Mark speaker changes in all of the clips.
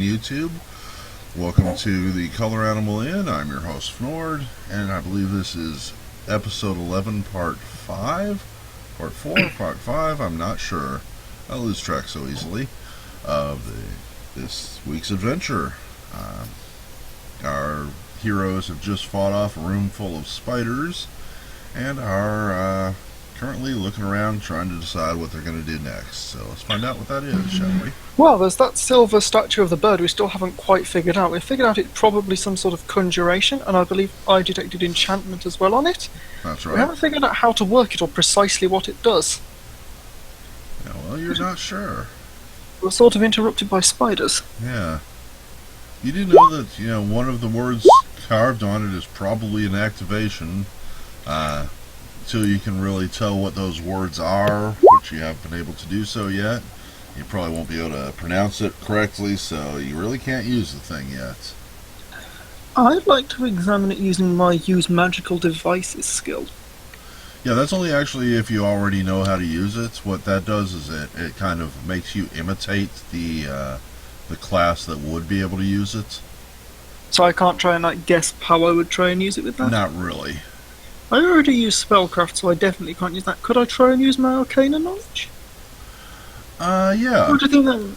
Speaker 1: YouTube. Welcome to the Color Animal Inn. I'm your host, Fnord, and I believe this is episode 11, part 5? Part 4? Part 5? I'm not sure. I lose track so easily of this week's adventure. Our heroes have just fought off a room full of spiders and are currently looking around trying to decide what they're going to do next. So let's find out what that is, shall we?
Speaker 2: Well, there's that silver statue of the bird we still haven't quite figured out. We've figured out it's probably some sort of conjuration, and I believe I detected enchantment as well on it.
Speaker 1: That's
Speaker 2: We
Speaker 1: right.
Speaker 2: haven't figured out how to work it or precisely what it does.
Speaker 1: Yeah, well, you're not sure.
Speaker 2: We're sort of interrupted by spiders.
Speaker 1: Yeah. You do know that, one of the words carved on it is probably an activation, until you can really tell what those words are, which you haven't been able to do so yet. You probably won't be able to pronounce it correctly, so you really can't use the thing yet.
Speaker 2: I'd like to examine it using my use magical devices skill.
Speaker 1: Yeah, that's only actually if you already know how to use it. What that does is it kind of makes you imitate the class that would be able to use it.
Speaker 2: So I can't try and guess how I would try and use it with that?
Speaker 1: Not really.
Speaker 2: I already use Spellcraft, so I definitely can't use that. Could I try and use my Arcana knowledge?
Speaker 1: Yeah.
Speaker 2: Or do you think that...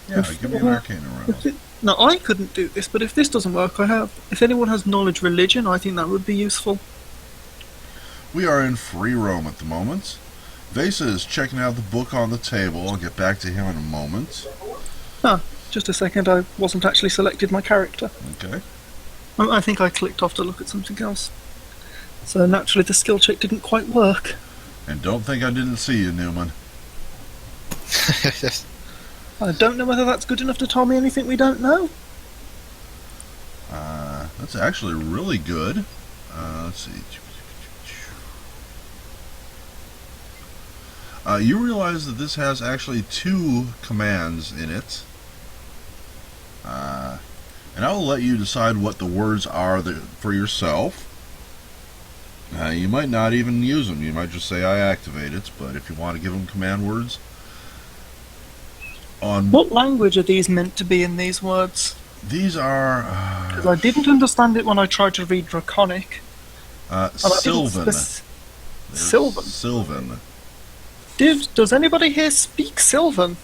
Speaker 1: Yeah, give me an arcana roll.
Speaker 2: No, I couldn't do this, but if this doesn't work, I have... If anyone has knowledge religion, I think that would be useful.
Speaker 1: We are in free roam at the moment. Vesa is checking out the book on the table. I'll get back to him in a moment.
Speaker 2: Just a second, I wasn't actually selected my character.
Speaker 1: Okay.
Speaker 2: I think I clicked off to look at something else. So naturally the skill check didn't quite work.
Speaker 1: And don't think I didn't see you, Newman.
Speaker 2: I don't know whether that's good enough to tell me anything we don't know.
Speaker 1: That's actually really good. Let's see. You realize that this has actually 2 commands in it. And I will let you decide what the words are for yourself. You might not even use them. You might just say, I activate it. But if you want to give them command words...
Speaker 2: What language are these meant to be in these words?
Speaker 1: These are...
Speaker 2: Because I didn't understand it when I tried to read Draconic.
Speaker 1: Sylvan.
Speaker 2: Sylvan?
Speaker 1: Sylvan.
Speaker 2: Does anybody here speak Sylvan?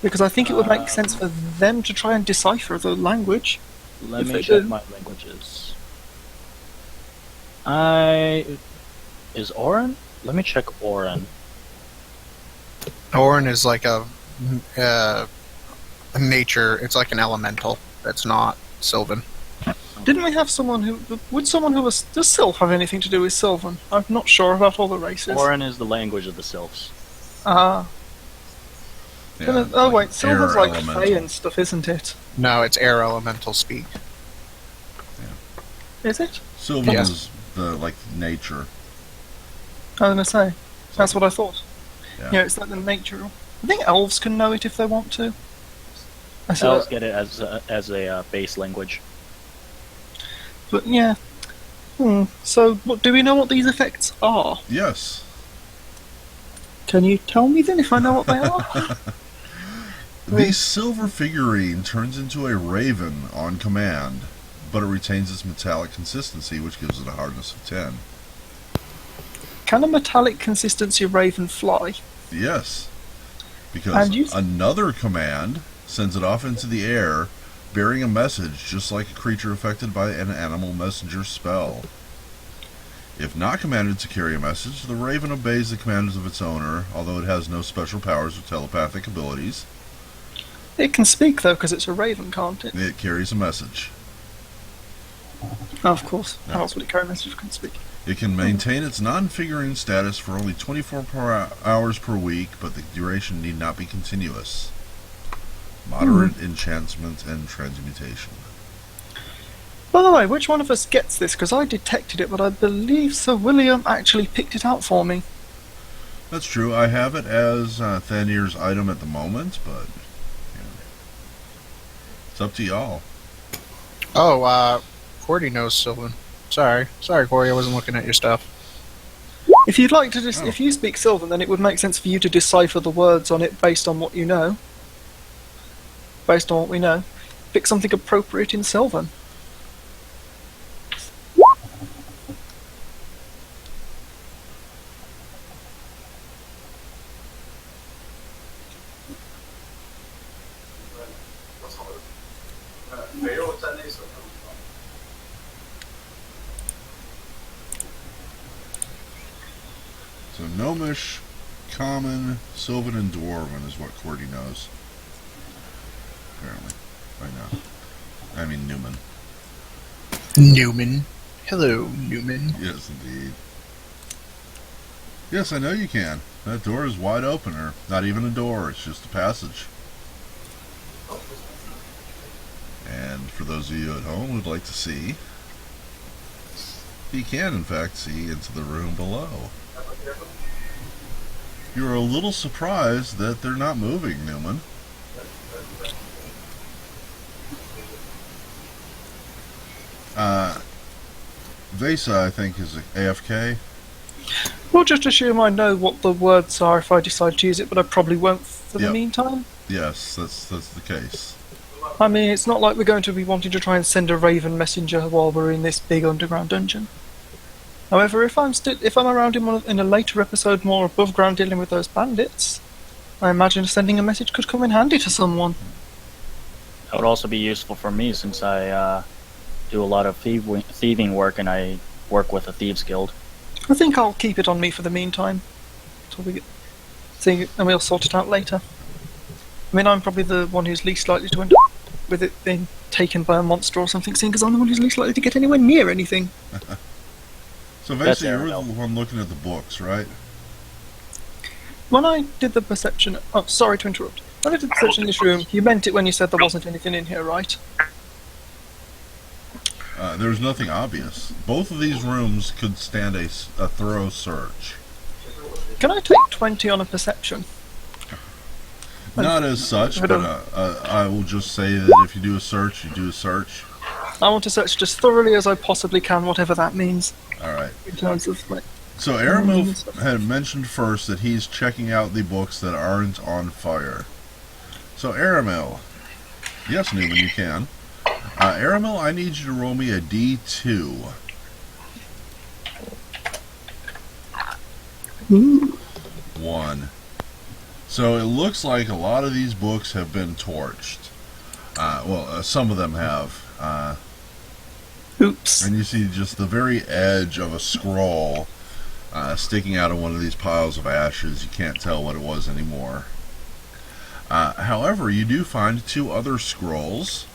Speaker 2: Because I think it would make sense for them to try and decipher the language.
Speaker 3: Let me check my languages. Is Orin? Let me check Orin.
Speaker 4: Orin is like a nature. It's like an elemental. That's not Sylvan.
Speaker 2: Didn't we have someone who... Would someone who was... Does Sylph have anything to do with Sylvan? I'm not sure about all the races.
Speaker 3: Orin is the language of the Sylphs.
Speaker 2: Ah.
Speaker 1: Yeah,
Speaker 2: Oh wait, Sylvan's
Speaker 1: air
Speaker 2: like
Speaker 1: elemental.
Speaker 2: Fey and stuff, isn't it?
Speaker 4: No, it's air elemental speak.
Speaker 2: Is it?
Speaker 1: Sylvan
Speaker 4: Yes.
Speaker 1: is the nature.
Speaker 2: I was gonna say. That's what I thought.
Speaker 1: Yeah.
Speaker 2: Yeah, it's like the nature. I think elves can know it if they want to.
Speaker 3: Elves get it as a base language.
Speaker 2: But yeah. So, do we know what these effects are?
Speaker 1: Yes.
Speaker 2: Can you tell me then if I know what they are?
Speaker 1: The silver figurine turns into a raven on command, but it retains its metallic consistency, which gives it a hardness of 10.
Speaker 2: Can a metallic consistency raven fly?
Speaker 1: Yes. Because
Speaker 2: And you-
Speaker 1: another command sends it off into the air, bearing a message just like a creature affected by an animal messenger spell. If not commanded to carry a message, the raven obeys the commands of its owner, although it has no special powers or telepathic abilities.
Speaker 2: It can speak though, because it's a raven, can't it?
Speaker 1: It carries a message.
Speaker 2: Oh, of course.
Speaker 1: No.
Speaker 2: How else would it carry a message if it can speak?
Speaker 1: It can maintain its non-figurine status for only 24 hours per week, but the duration need not be continuous. Moderate enchantment and transmutation.
Speaker 2: By the way, which one of us gets this? Because I detected it, but I believe Sir William actually picked it out for me.
Speaker 1: That's true. I have it as Thanir's item at the moment, but it's up to y'all.
Speaker 4: Oh, Cordy knows Sylvan. Sorry, Corey. I wasn't looking at your stuff.
Speaker 2: If you'd like to if you speak Sylvan, then it would make sense for you to decipher the words on it based on what you know. based on what we know. Pick something appropriate in Sylvan.
Speaker 1: So Gnomish, Common, Sylvan, and Dwarven is what Cordy knows. Apparently. Right now. I mean Newman.
Speaker 4: Newman. Hello, Newman.
Speaker 1: Yes, indeed. Yes, I know you can. That door is wide open, or not even a door, it's just a passage. And for those of you at home who'd like to see, you can in fact see into the room below. You're a little surprised that they're not moving, Newman. Vesa, I think, is AFK.
Speaker 2: We'll just assume I know what the words are if I decide to use it, but I probably won't for the
Speaker 1: Yep.
Speaker 2: meantime.
Speaker 1: Yes, that's the case.
Speaker 2: I mean, it's not like we're going to be wanting to try and send a raven messenger while we're in this big underground dungeon. However, if I'm around in a later episode more above ground dealing with those bandits, I imagine sending a message could come in handy to someone.
Speaker 3: That would also be useful for me since I do a lot of thieving work and I work with a thieves guild.
Speaker 2: I think I'll keep it on me for the meantime, until we see, and we'll sort it out later. I mean, I'm probably the one who's least likely to end up with it being taken by a monster or something, seeing because I'm the one who's least likely to get anywhere near anything.
Speaker 1: So
Speaker 3: That's
Speaker 1: basically, you're the
Speaker 3: Arabelle.
Speaker 1: one looking at the books, right?
Speaker 2: When I did the perception... Oh, sorry to interrupt. When I did the perception in this room, you meant it when you said there wasn't anything in here, right?
Speaker 1: There's nothing obvious. Both of these rooms could stand a thorough search.
Speaker 2: Can I take 20 on a perception?
Speaker 1: Not as such,
Speaker 2: I
Speaker 1: but
Speaker 2: don't-
Speaker 1: I will just say that if you do a search, you do a search.
Speaker 2: I want to search just thoroughly as I possibly can, whatever that means,
Speaker 1: Alright.
Speaker 2: in terms of, like...
Speaker 1: So Aramil had mentioned first that he's checking out the books that aren't on fire. So Aramil, yes, Newman, you can. Aramil, I need you to roll me a D2. One. So it looks like a lot of these books have been torched. Some of them have.
Speaker 2: Oops.
Speaker 1: And you see just the very edge of a scroll sticking out of one of these piles of ashes. You can't tell what it was anymore. However, you do find two other scrolls.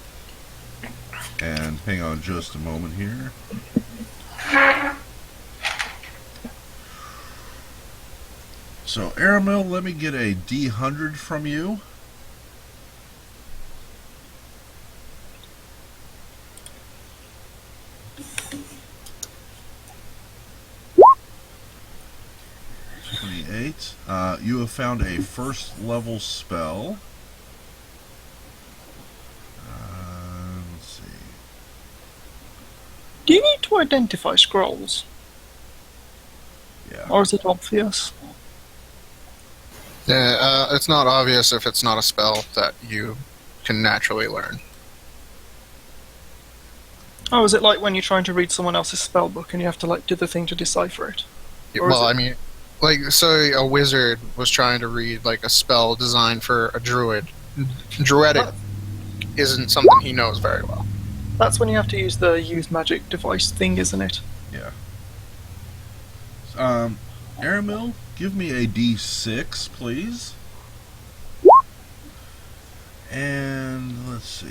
Speaker 1: And hang on just a moment here. So, Aramil, let me get a D100 from you. You have found a first level spell. Let's see.
Speaker 2: Do you need to identify scrolls?
Speaker 1: Yeah.
Speaker 2: Or is it obvious?
Speaker 4: Yeah, it's not obvious if it's not a spell that you can naturally learn.
Speaker 2: Oh, is it like when you're trying to read someone else's spell book and you have to like do the thing to decipher it?
Speaker 4: Yeah,
Speaker 2: Or is
Speaker 4: well,
Speaker 2: it-
Speaker 4: I mean, like, say a wizard was trying to read like a spell designed for a druid. Druidic isn't something he knows very well.
Speaker 2: That's when you have to use the use magic device thing, isn't it?
Speaker 1: Yeah. Aramil, give me a D6, please. And let's see.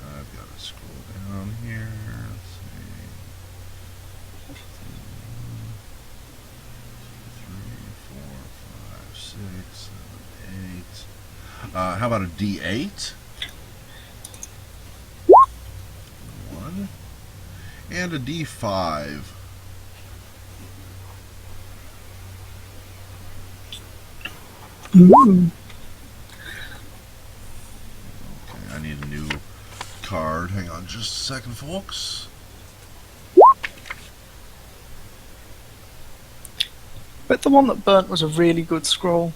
Speaker 1: I've got to scroll down here. Let's see. 3, 4, 5, 6, 7, 8. How about a D8? 1. And a D5. Okay, I need a new card. Hang on just a second, folks.
Speaker 2: But the one that burnt was a really good scroll.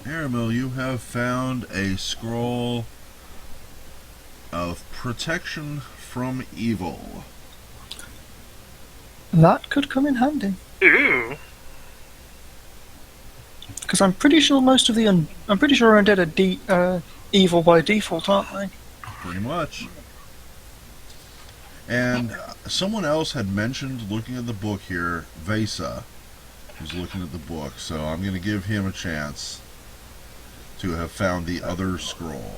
Speaker 1: Aramil, you have found a scroll of protection from evil.
Speaker 2: That could come in handy.
Speaker 5: Ooh.
Speaker 2: Because I'm pretty sure most of the I'm pretty sure undead are evil by default, aren't they?
Speaker 1: Pretty much. And someone else had mentioned looking at the book here, Vesa was looking at the book, so I'm going to give him a chance to have found the other scroll.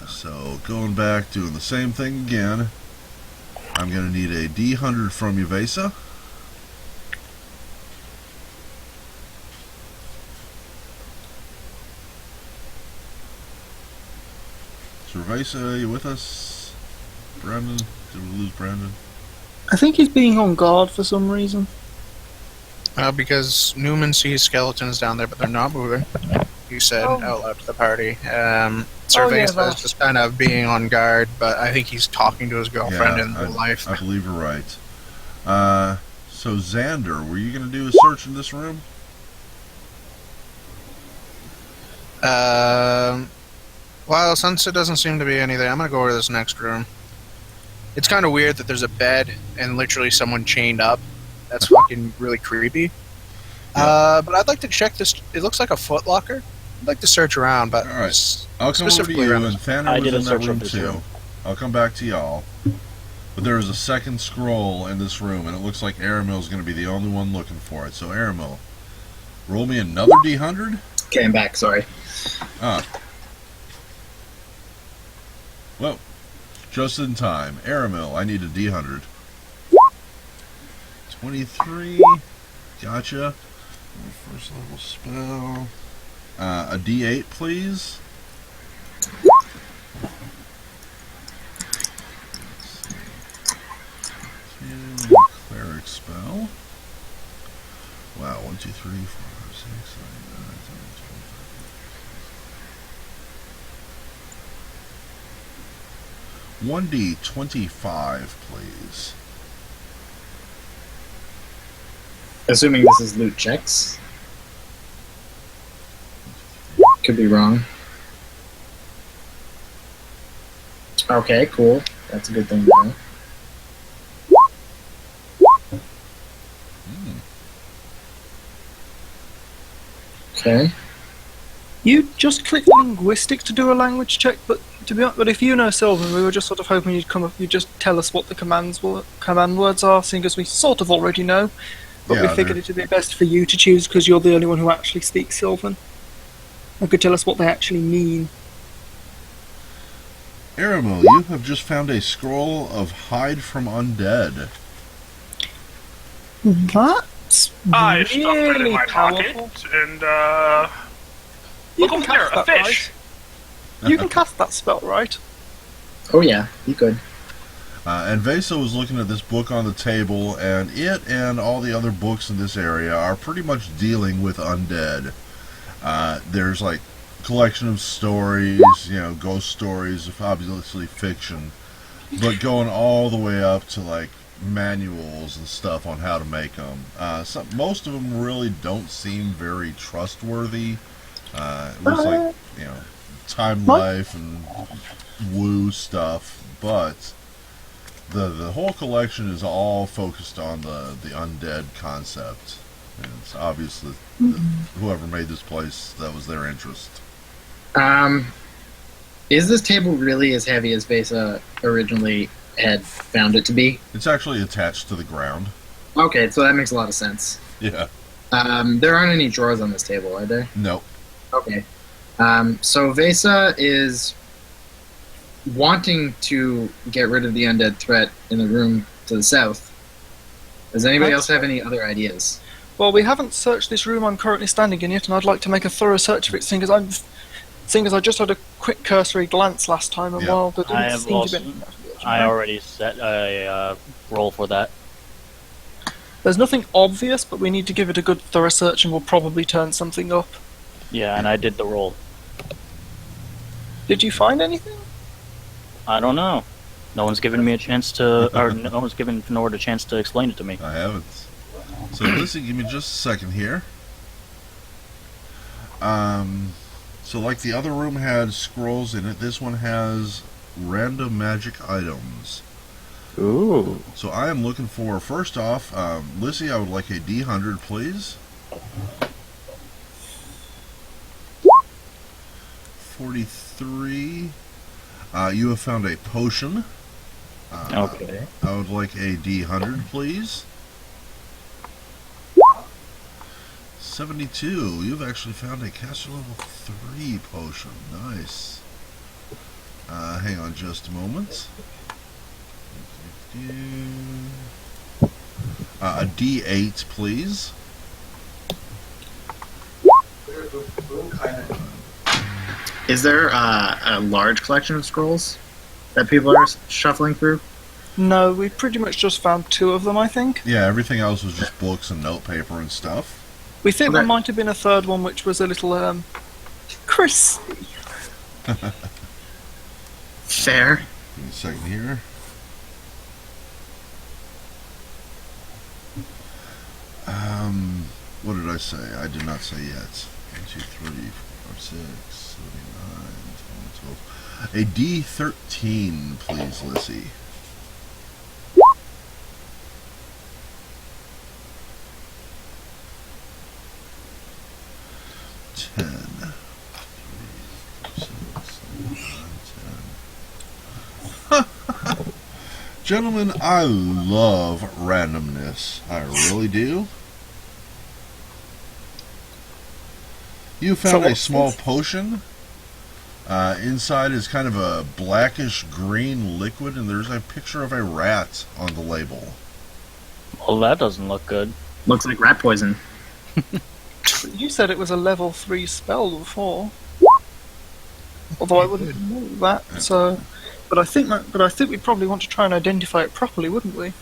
Speaker 1: So going back, doing the same thing again. I'm going to need a D100 from you, Vesa. So Vesa, are you with us? Brandon? Did we lose Brandon?
Speaker 2: I think he's being on guard for some reason.
Speaker 4: Because Newman sees skeletons down there, but they're not moving. He said out loud to the party. Cerveza is just kind of being on guard, but I think he's talking to his girlfriend in real life.
Speaker 1: I believe you're right. So Xander, were you going to do a search in this room?
Speaker 4: Well, since it doesn't seem to be anything, I'm going to go over to this next room. It's kind of weird that there's a bed and literally someone chained up. That's fucking really creepy.
Speaker 1: Yeah.
Speaker 4: But I'd like to check this. It looks like a footlocker. I'd like to search around, but...
Speaker 1: Alright, I'll come over to you, and Thaner was in that room too. I'll come back to y'all. But there is a second scroll in this room, and it looks like Aramil's going to be the only one looking for it. So Aramil, roll me another D100?
Speaker 6: Okay, I'm back, sorry.
Speaker 1: Well, just in time. Aramil, I need a D100. 23. Gotcha. First level spell. A D8, please. Cleric spell. Wow, 1, 2, 3, 4, 5, 6, 7, 8, 9, 10, 12, 1D25, please.
Speaker 6: Assuming this is loot checks. Could be wrong. Okay, cool. That's a good thing to know. Okay.
Speaker 2: You just click linguistic to do a language check, but if you know Sylvan, we were just sort of hoping you'd just tell us what the command words are, seeing as we sort of already know. But we figured it would be best for you to choose because you're the only one who actually speaks Sylvan. And could tell us what they actually mean.
Speaker 1: Aramil, you have just found a scroll of Hide from Undead.
Speaker 2: That's
Speaker 5: I stuffed it in
Speaker 2: really
Speaker 5: my
Speaker 2: powerful.
Speaker 5: pocket, and
Speaker 2: You
Speaker 5: look
Speaker 2: can
Speaker 5: over there,
Speaker 2: cast
Speaker 5: a
Speaker 2: that,
Speaker 5: fish.
Speaker 2: right? You can cast that spell, right?
Speaker 6: Oh yeah, you could.
Speaker 1: And Vesa was looking at this book on the table, and it and all the other books in this area are pretty much dealing with undead. There's like a collection of stories, ghost stories, obviously fiction, but going all the way up to like manuals and stuff on how to make them. Most of them really don't seem very trustworthy. It looks like Time Life and woo stuff, but the whole collection is all focused on the undead concept. And it's obviously whoever made this place, that was their interest.
Speaker 6: Is this table really as heavy as Vesa originally had found it to be?
Speaker 1: It's actually attached to the ground.
Speaker 6: Okay, so that makes a lot of sense.
Speaker 1: Yeah.
Speaker 6: There aren't any drawers on this table, are there?
Speaker 1: No.
Speaker 6: Okay. So Vesa is wanting to get rid of the undead threat in the room to the south. Does anybody else have any other ideas?
Speaker 2: Well, we haven't searched this room I'm currently standing in yet, and I'd like to make a thorough search of it, seeing as I just had a quick cursory glance last time, and while there didn't seem to be anything out of the ordinary.
Speaker 3: I already set a roll for that.
Speaker 2: There's nothing obvious, but we need to give it a good thorough search, and we'll probably turn something up.
Speaker 3: Yeah, and I did the roll.
Speaker 2: Did you find anything?
Speaker 3: I don't know. No one's given me a chance to, or no one's given Nord a chance to explain it to me.
Speaker 1: I haven't. So listen, give me just a second here. So like the other room had scrolls in it, this one has random magic items.
Speaker 3: Ooh.
Speaker 1: So I am looking for, first off, Lizzie, I would like a D100, please. 43. You have found a potion.
Speaker 3: Okay.
Speaker 1: I would like a D100, please. 72. You've actually found a caster level 3 potion. Nice. Hang on just a moment. A D8, please.
Speaker 6: Is there a large collection of scrolls that people are shuffling through?
Speaker 2: No, we pretty much just found 2 of them, I think.
Speaker 1: Yeah, everything else was just books and notepaper and stuff.
Speaker 2: We think
Speaker 6: Okay.
Speaker 2: there might have been a third one which was a little, crispy.
Speaker 6: Fair.
Speaker 1: Give me a second here. What did I say? I did not say yet. 1, 2, 3, 4, 5, 6, 7, 9, 10, 11, 12. A D13, please, Lissy. Ten. 10. Gentlemen, I love randomness. I really do. You found
Speaker 2: So
Speaker 1: a
Speaker 2: what's
Speaker 1: small
Speaker 2: this?
Speaker 1: potion. Inside is kind of a blackish green liquid, and there's a picture of a rat on the label.
Speaker 3: Well, that doesn't look good.
Speaker 6: Looks like rat poison.
Speaker 2: You said it was a level 3 spell before. Although I wouldn't know that, so... But I think we probably want to try and identify it properly, wouldn't we?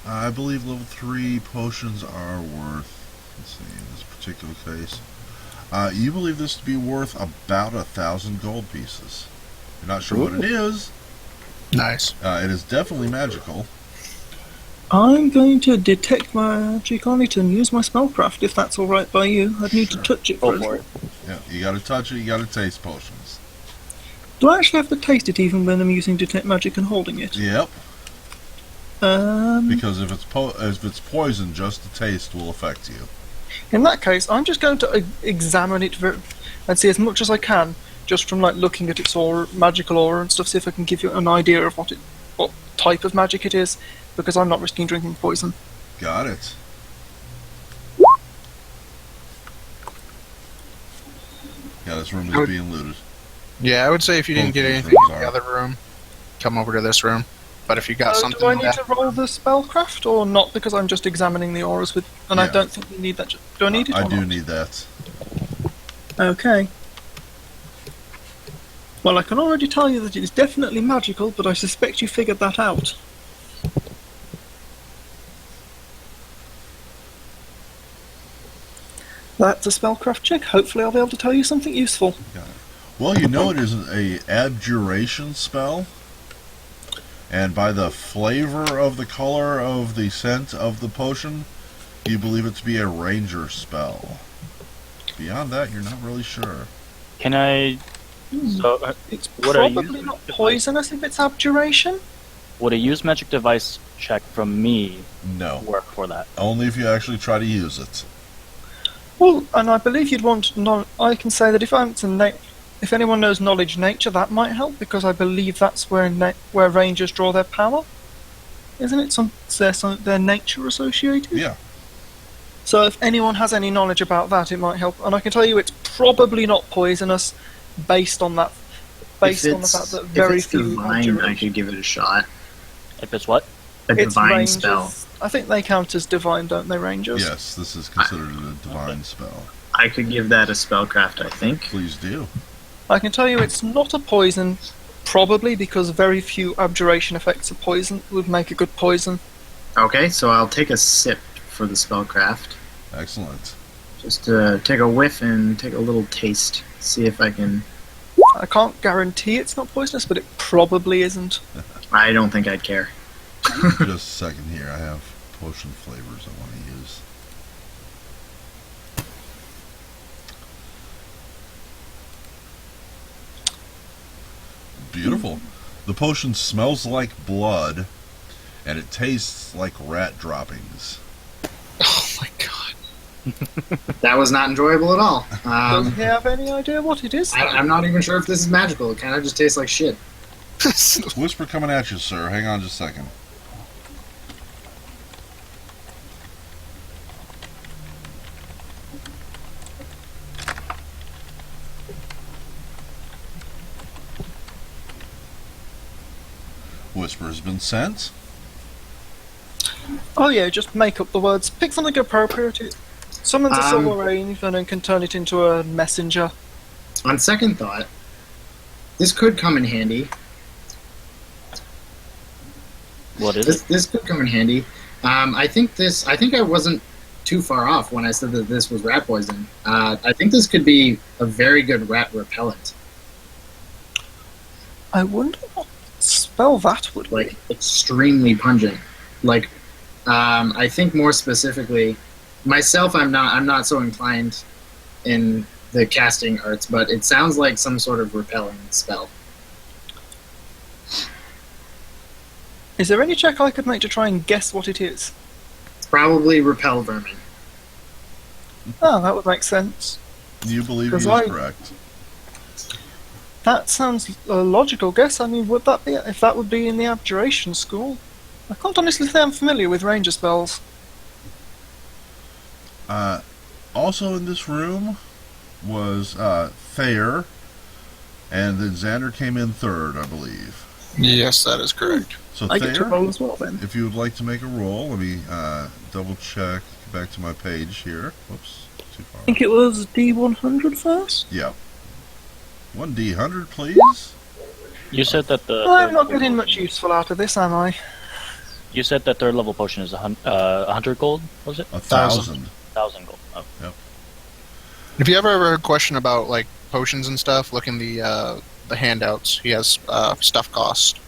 Speaker 1: I believe level 3 potions are worth, let's see, in this particular case, you believe this to be worth about 1,000 gold pieces. You're not sure what it is.
Speaker 4: Nice.
Speaker 1: It is definitely magical.
Speaker 2: I'm going to detect magic on it and use my spellcraft, if that's alright by you. I'd need to touch it
Speaker 3: Go
Speaker 2: first.
Speaker 3: for it.
Speaker 1: Yeah, you gotta touch it, you gotta taste potions.
Speaker 2: Do I actually have to taste it even when I'm using detect magic and holding it?
Speaker 1: Yep, because if it's poison, just the taste will affect you.
Speaker 2: In that case, I'm just going to examine it and see as much as I can, just from like looking at its aura, magical aura and stuff, see if I can give you an idea of what type of magic it is, because I'm not risking drinking poison.
Speaker 1: Got it. Yeah, this room is being looted.
Speaker 4: Yeah, I would say if you didn't
Speaker 1: Both
Speaker 4: get
Speaker 1: these
Speaker 4: anything
Speaker 1: rooms
Speaker 4: in the
Speaker 1: are.
Speaker 4: other room, come over to this room. But if you got something
Speaker 2: do I
Speaker 4: in
Speaker 2: need
Speaker 4: there,
Speaker 2: to roll the spellcraft or not? Because I'm just examining the auras with, and I
Speaker 1: Yeah.
Speaker 2: don't think we need that. Do I need it?
Speaker 1: I
Speaker 2: or
Speaker 1: do
Speaker 2: not?
Speaker 1: need that.
Speaker 2: Okay. Well, I can already tell you that it is definitely magical, but I suspect you figured that out. That's a spellcraft check. Hopefully I'll be able to tell you something useful.
Speaker 1: Well, you know it is a abjuration spell, and by the flavor of the color of the scent of the potion, you believe it to be a ranger spell. Beyond that, you're not really sure.
Speaker 3: Can I? So,
Speaker 2: It's
Speaker 3: Would I use
Speaker 2: probably not
Speaker 3: magic device?
Speaker 2: poisonous if it's abjuration.
Speaker 3: would a use magic device check from me
Speaker 1: No.
Speaker 3: work for that?
Speaker 1: Only if you actually try to use it.
Speaker 2: Well, and I believe you'd want. I can say that if anyone knows knowledge nature, that might help because I believe that's where rangers draw their power, isn't it? Their nature associated.
Speaker 1: Yeah.
Speaker 2: So if anyone has any knowledge about that, it might help. And I can tell you, it's probably not poisonous, based on that. Based on the fact that very
Speaker 6: if it's
Speaker 2: few.
Speaker 6: divine, I
Speaker 2: abjuration-
Speaker 6: could give it a shot.
Speaker 3: If it's what?
Speaker 6: A
Speaker 2: It's
Speaker 6: divine
Speaker 2: rangers.
Speaker 6: spell.
Speaker 2: I think they count as divine, don't they, rangers?
Speaker 1: Yes, this is considered a divine spell.
Speaker 6: I could give that a spellcraft, I think.
Speaker 1: Please do.
Speaker 2: I can tell you it's not a poison, probably because very few abjuration effects of poison would make a good poison.
Speaker 6: Okay, so I'll take a sip for the spellcraft.
Speaker 1: Excellent.
Speaker 6: Just take a whiff and take a little taste. See if I can.
Speaker 2: I can't guarantee it's not poisonous, but it probably isn't.
Speaker 6: I don't think I'd care.
Speaker 1: Just a second here. I have potion flavors I want to use. beautiful. The potion smells like blood, and it tastes like rat droppings.
Speaker 4: Oh my god.
Speaker 6: That was not enjoyable at all.
Speaker 2: Does he have any idea what it is?
Speaker 6: I'm not even sure if this is magical. It kind of just tastes like shit.
Speaker 1: Whisper coming at you, sir. Hang on just a second. Whisper has been sent.
Speaker 2: Oh yeah, just make up the words. Pick something appropriate. Summons a silver rain and then can turn it into a messenger.
Speaker 6: On second thought, this could come in handy.
Speaker 3: What is it?
Speaker 6: This could come in handy. I think I wasn't too far off when I said that this was rat poison. I think this could be a very good rat repellent.
Speaker 2: I wonder what spell that would
Speaker 6: Like
Speaker 2: be.
Speaker 6: extremely pungent. Like, I think more specifically, myself, I'm not so inclined in the casting arts, but it sounds like some sort of repelling spell.
Speaker 2: Is there any check I could make to try and guess what it is?
Speaker 6: It's probably repel vermin.
Speaker 2: Oh, that would make sense.
Speaker 1: You believe
Speaker 2: Because
Speaker 1: he is
Speaker 2: I-
Speaker 1: correct.
Speaker 2: That sounds a logical guess. I mean, would that be if that would be in the abjuration school? I can't honestly say I'm familiar with ranger spells.
Speaker 1: Also in this room was Thayer, and then Xander came in third, I believe.
Speaker 4: Yes, that is correct.
Speaker 1: So
Speaker 2: I get to
Speaker 1: Thayer,
Speaker 2: roll as well then.
Speaker 1: if you would like to make a roll, let me double check. Back to my page here. Whoops, too far.
Speaker 2: I think it was D100 first.
Speaker 1: Yep. 1d100, please.
Speaker 3: You said that the.
Speaker 2: I'm
Speaker 3: third
Speaker 2: not
Speaker 3: level
Speaker 2: getting much
Speaker 3: potion-
Speaker 2: useful out of this, am I?
Speaker 3: You said that third level potion is 100 gold. Was it
Speaker 1: 1,000.
Speaker 3: 1,000 gold? Oh.
Speaker 4: If you ever have a question about like potions and stuff, look in the handouts. He has stuff cost.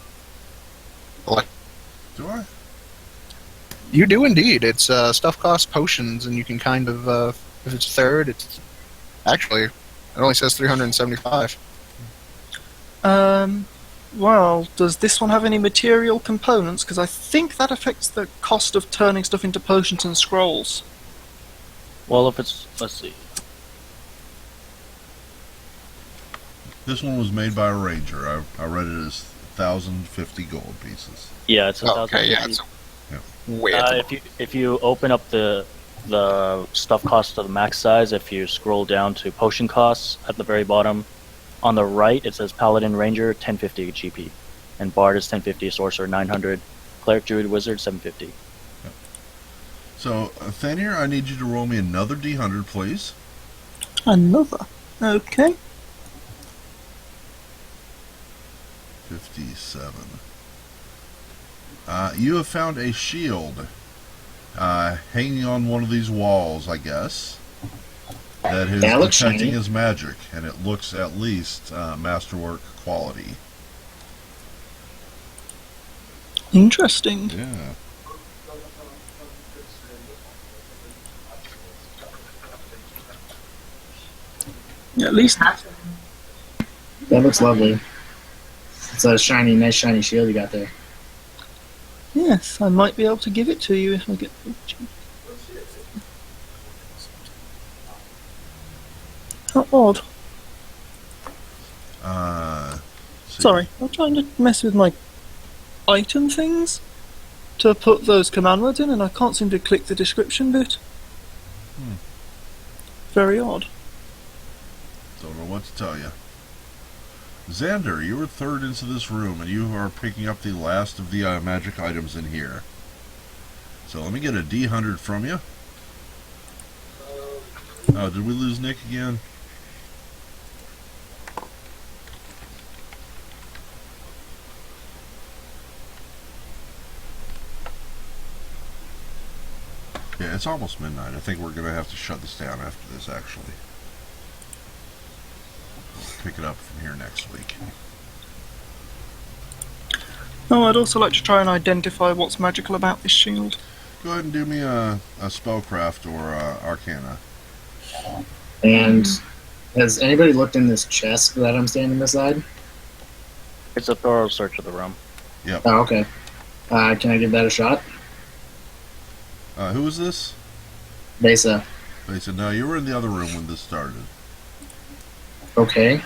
Speaker 1: Do I?
Speaker 4: You do indeed. It's stuff cost potions, and you can kind of if it's third, it's actually it only says 375.
Speaker 2: Well, does this one have any material components? Because I think that affects the cost of turning stuff into potions and scrolls.
Speaker 3: Well, if it's, let's see.
Speaker 1: This one was made by a ranger. I read it as 1,050 gold pieces.
Speaker 3: Yeah, it's 1,000.
Speaker 4: Okay, yeah, it's way.
Speaker 3: If you open up the stuff cost to the max size, if you scroll down to potion costs at the very bottom, on the right it says Paladin Ranger 1050 GP, and Bard is 1050, Sorcerer 900, Cleric Druid Wizard 750.
Speaker 1: So, Thanier, I need you to roll me another d100, please.
Speaker 2: Another. Okay.
Speaker 1: 57. You have found a shield hanging on one of these walls, I guess, that is
Speaker 6: That looks
Speaker 1: detecting
Speaker 6: shiny.
Speaker 1: as magic, and it looks at least masterwork quality.
Speaker 2: Interesting.
Speaker 1: Yeah.
Speaker 2: At least
Speaker 6: That looks lovely. It's a shiny, nice shiny shield you got there.
Speaker 2: yes, I might be able to give it to you if I get. How odd.
Speaker 1: See.
Speaker 2: Sorry, I'm trying to mess with my item things to put those command words in, and I can't seem to click the description bit. Very odd.
Speaker 1: Don't know what to tell you. Xander, you were third into this room, and you are picking up the last of the magic items in here. So let me get a D100 from you. Oh, did we lose Nick again? Yeah, it's almost midnight. I think we're going to have to shut this down after this, actually. We'll pick it up from here next week.
Speaker 2: Oh, I'd also like to try and identify what's magical about this shield.
Speaker 1: Go ahead and do me a Spellcraft or Arcana.
Speaker 6: And has anybody looked in this chest that I'm standing beside?
Speaker 3: It's a thorough search of the room.
Speaker 6: Oh, okay. Can I give that a shot?
Speaker 1: Who was this?
Speaker 6: Vesa.
Speaker 1: They said, no, you were in the other room when this started.
Speaker 6: Okay.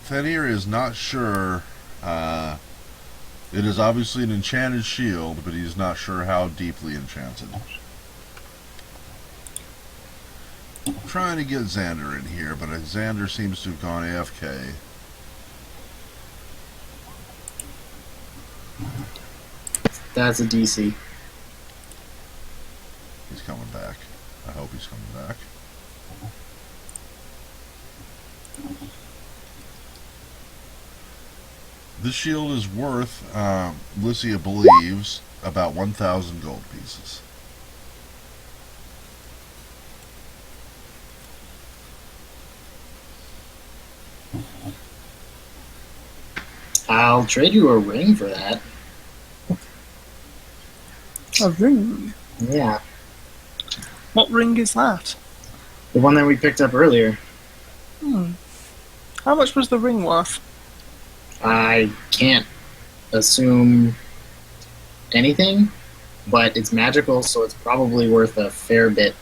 Speaker 1: Fenrir is not sure. It is obviously an enchanted shield, but he's not sure how deeply enchanted. I'm trying to get Xander in here, but Xander seems to have gone AFK.
Speaker 6: That's a DC.
Speaker 1: He's coming back. I hope he's coming back. This shield is worth, Lycia believes, about 1,000 gold pieces.
Speaker 6: I'll trade you a ring for that.
Speaker 2: A ring?
Speaker 6: Yeah.
Speaker 2: What ring is that?
Speaker 6: The one that we picked up earlier.
Speaker 2: How much was the ring worth?
Speaker 6: I can't assume anything, but it's magical, so it's probably worth a fair bit.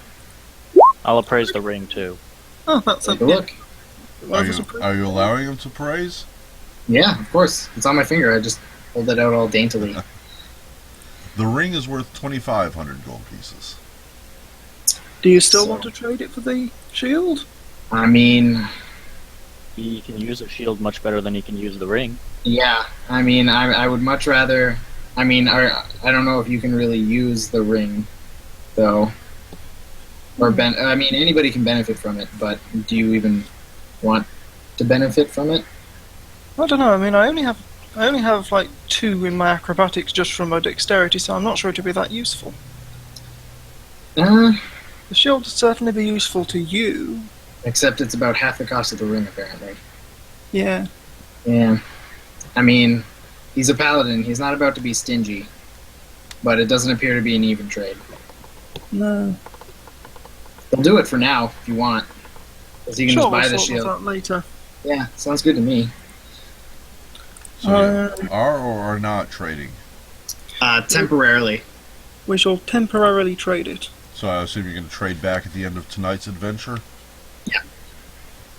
Speaker 3: I'll appraise the ring too.
Speaker 2: Oh, that's
Speaker 6: Take a look.
Speaker 1: Are you allowing him to praise?
Speaker 6: Yeah, of course. It's on my finger. I just hold it out all daintily.
Speaker 1: The ring is worth 2,500 gold pieces.
Speaker 2: Do you still
Speaker 6: So-
Speaker 2: want to trade it for the shield?
Speaker 6: I mean,
Speaker 3: He can use the shield much better than he can use the ring.
Speaker 6: yeah. I mean, I would much rather. I mean, I don't know if you can really use the ring, though. Or I mean, anybody can benefit from it, but do you even want to benefit from it?
Speaker 2: I don't know. I mean, I only have like 2 in my acrobatics just from my dexterity, so I'm not sure it'd be that useful.
Speaker 6: Uh,
Speaker 2: The shield would certainly be useful to you.
Speaker 6: except it's about half the cost of the ring, apparently.
Speaker 2: Yeah.
Speaker 6: Yeah. I mean, he's a paladin. He's not about to be stingy. But it doesn't appear to be an even trade.
Speaker 2: No.
Speaker 6: He'll do it for now, if you want. Because he can
Speaker 2: Sure,
Speaker 6: just buy
Speaker 2: we'll
Speaker 6: the
Speaker 2: sort
Speaker 6: shield.
Speaker 2: that out later.
Speaker 6: Yeah, sounds good to me.
Speaker 1: So you are or are not trading?
Speaker 6: Temporarily.
Speaker 2: We shall temporarily trade it.
Speaker 1: So I assume you're going to trade back at the end of tonight's adventure?
Speaker 6: Yeah.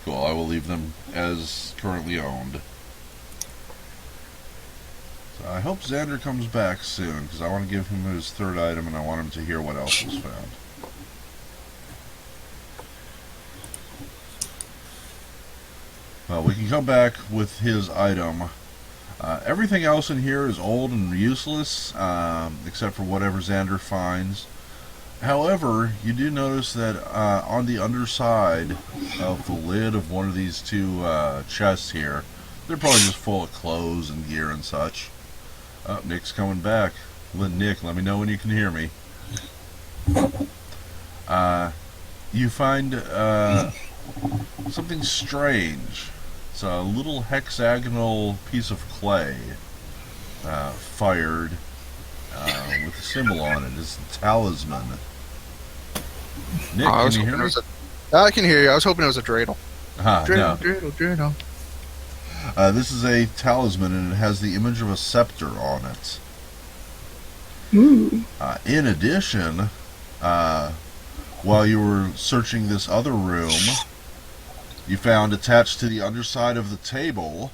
Speaker 1: Cool, I will leave them as currently owned. So I hope Xander comes back soon, because I want to give him his third item and I want him to hear what else was found. Well, we can come back with his item. Everything else in here is old and useless, except for whatever Xander finds. However, you do notice that on the underside of the lid of one of these 2 chests here, they're probably just full of clothes and gear and such. Nick's coming back. Nick, let me know when you can hear me. You find something strange. It's a little hexagonal piece of clay, fired, with a symbol on it. It's a talisman. Nick,
Speaker 4: I
Speaker 1: can
Speaker 4: was
Speaker 1: you
Speaker 4: hoping
Speaker 1: hear
Speaker 4: it
Speaker 1: me?
Speaker 4: was I can hear you. I was hoping it was a dreidel.
Speaker 1: No.
Speaker 4: Dreidel.
Speaker 1: This is a talisman, and it has the image of a scepter on it.
Speaker 2: Ooh.
Speaker 1: In addition, while you were searching this other room, you found attached to the underside of the table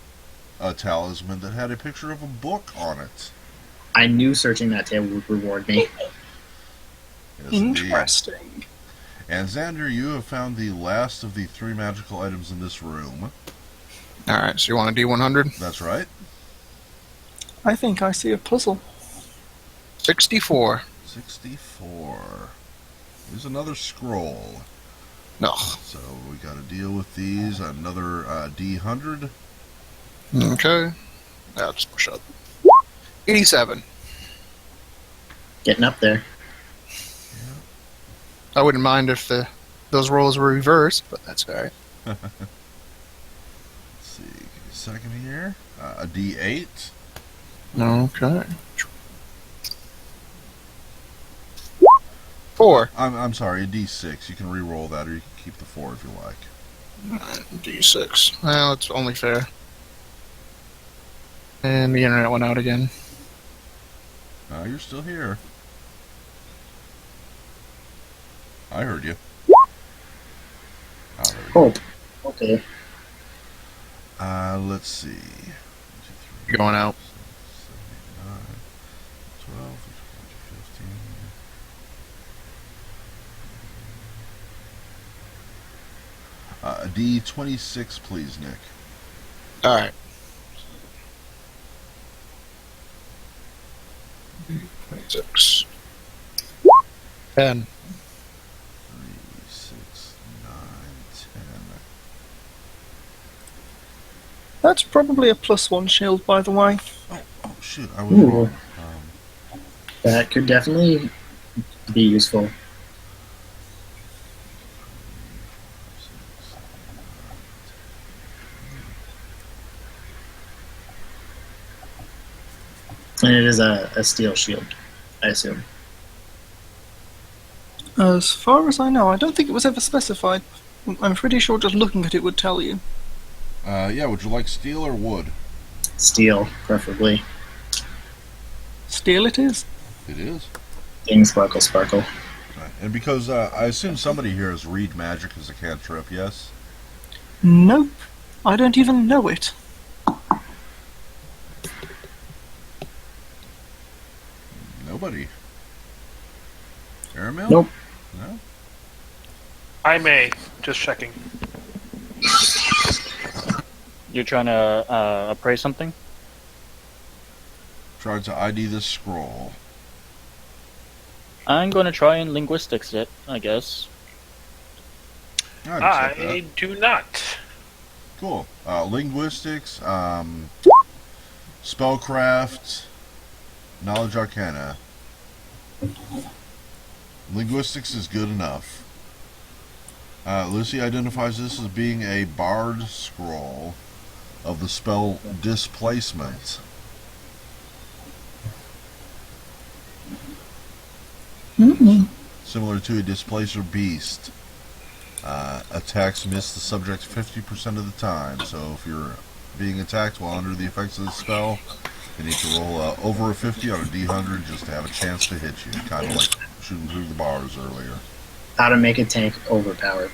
Speaker 1: a talisman that had a picture of a book on it.
Speaker 6: I knew searching that table would reward me.
Speaker 1: Yes, indeed.
Speaker 2: Interesting.
Speaker 1: And Xander, you have found the last of the 3 magical items in this room.
Speaker 4: Alright, so you want a D100?
Speaker 1: That's right.
Speaker 2: I think I see a puzzle.
Speaker 4: 64.
Speaker 1: 64. Here's another scroll.
Speaker 4: No.
Speaker 1: So we got to deal with these. Another D100.
Speaker 4: Okay. I'll just push up. 87.
Speaker 6: Getting up there.
Speaker 4: I wouldn't mind if those rolls were reversed, but that's alright.
Speaker 1: Let's see. Give me a second here. A D8.
Speaker 4: Okay. 4.
Speaker 1: I'm sorry, a D6. You can re-roll that, or you can keep the 4 if you like.
Speaker 4: D6. Well, it's only fair. And the internet went out again.
Speaker 1: You're still here. I heard you. There we go.
Speaker 6: Oh, okay.
Speaker 1: Let's see. 1, 2, 3,
Speaker 4: Going out.
Speaker 1: 7, 8, 9, 12, 13, 15. D26, please, Nick.
Speaker 4: Alright. 26. 10.
Speaker 1: 3, 6, 9, 10.
Speaker 2: That's probably a +1 shield, by the way.
Speaker 1: Oh shoot, I was
Speaker 6: Ooh.
Speaker 1: wrong.
Speaker 6: That could definitely be useful. And it is a steel shield, I assume.
Speaker 2: As far as I know, I don't think it was ever specified. I'm pretty sure just looking at it would tell you.
Speaker 1: Yeah, would you like steel or wood?
Speaker 6: Steel, preferably.
Speaker 2: Steel it is.
Speaker 1: It is.
Speaker 6: Ding, sparkle, sparkle.
Speaker 1: Okay. And because I assume somebody here has read magic as a cantrip, yes?
Speaker 2: Nope. I don't even know it.
Speaker 1: Nobody. Airmail?
Speaker 6: Nope.
Speaker 1: No?
Speaker 5: I may. Just checking.
Speaker 3: You're trying to appraise something?
Speaker 1: Tried to ID this scroll.
Speaker 3: I'm going to try and linguistics it, I guess.
Speaker 1: I'd accept that.
Speaker 5: I do not.
Speaker 1: Cool. Linguistics, Spellcraft, Knowledge Arcana. Linguistics is good enough. Lucy identifies this as being a bard scroll of the spell Displacement. Similar to a Displacer Beast. Attacks miss the subject 50% of the time, so if you're being attacked while under the effects of the spell, you need to roll over a 50 on a D100 just to have a chance to hit you, kind of like shooting through the bars earlier.
Speaker 6: How to make a tank overpowered.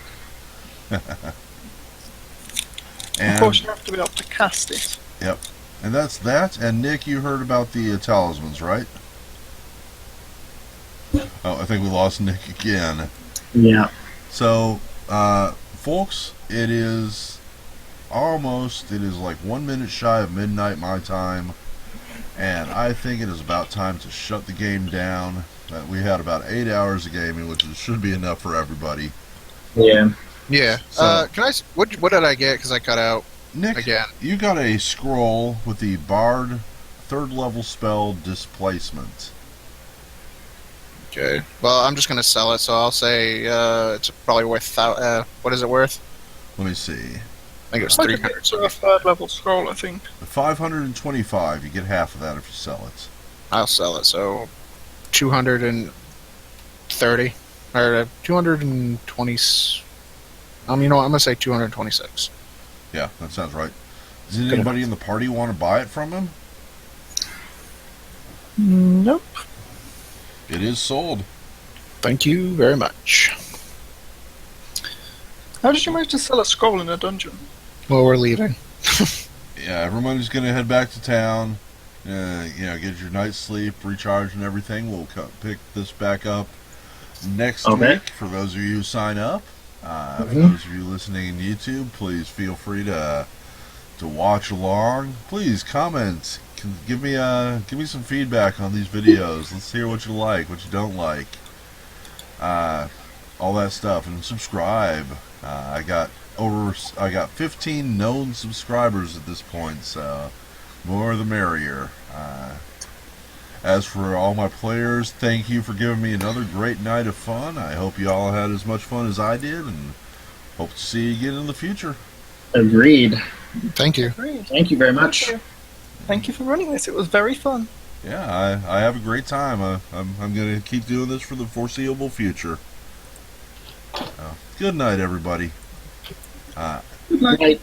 Speaker 2: Of course, you have to be able to cast it.
Speaker 1: Yep. And that's that. And Nick, you heard about the talismans, right? Oh, I think we lost Nick again.
Speaker 6: Yeah.
Speaker 1: So, folks, it is like 1 minute shy of midnight my time, and I think it is about time to shut the game down. We had about 8 hours of gaming, which should be enough for everybody.
Speaker 6: Yeah.
Speaker 4: Yeah.
Speaker 1: So-
Speaker 4: What did I get? Because I cut out
Speaker 1: Nick,
Speaker 4: again.
Speaker 1: you got a scroll with the Bard 3rd level spell Displacement.
Speaker 4: Okay. Well, I'm just gonna sell it, so I'll say it's probably worth. What is it worth?
Speaker 1: Let me see.
Speaker 4: I think it was
Speaker 2: Like a
Speaker 4: 300.
Speaker 2: bit to a 3rd level scroll, I think.
Speaker 1: 525, you get half of that if you sell it.
Speaker 4: I'll sell it. So 230 or 220. You know what? I'm gonna say 226.
Speaker 1: Yeah, that sounds right. Does anybody in the party want to buy it from him?
Speaker 2: Nope.
Speaker 1: It is sold.
Speaker 4: Thank you very much.
Speaker 2: How did you manage to sell a scroll in a dungeon?
Speaker 4: Well, we're leaving.
Speaker 1: Yeah, everyone's going to head back to town. Get your night's sleep, recharge and everything. We'll pick this back up next week for those of you who sign up. For those of you listening on YouTube, please feel free to watch along. Please comment. Give me some feedback on these videos. Let's hear what you like, what you don't like, all that stuff, and subscribe. I got 15 known subscribers at this point, so more the merrier. As for all my players, thank you for giving me another great night of fun. I hope you all had as much fun as I did, and hope to see you again in the future.
Speaker 6: Agreed.
Speaker 4: Thank you.
Speaker 2: Agreed.
Speaker 6: Thank you very much.
Speaker 2: Thank you for running this. It was very fun.
Speaker 1: Yeah, I have a great time. I'm going to keep doing this for the foreseeable future. Good night, everybody. Uh,
Speaker 6: Good night.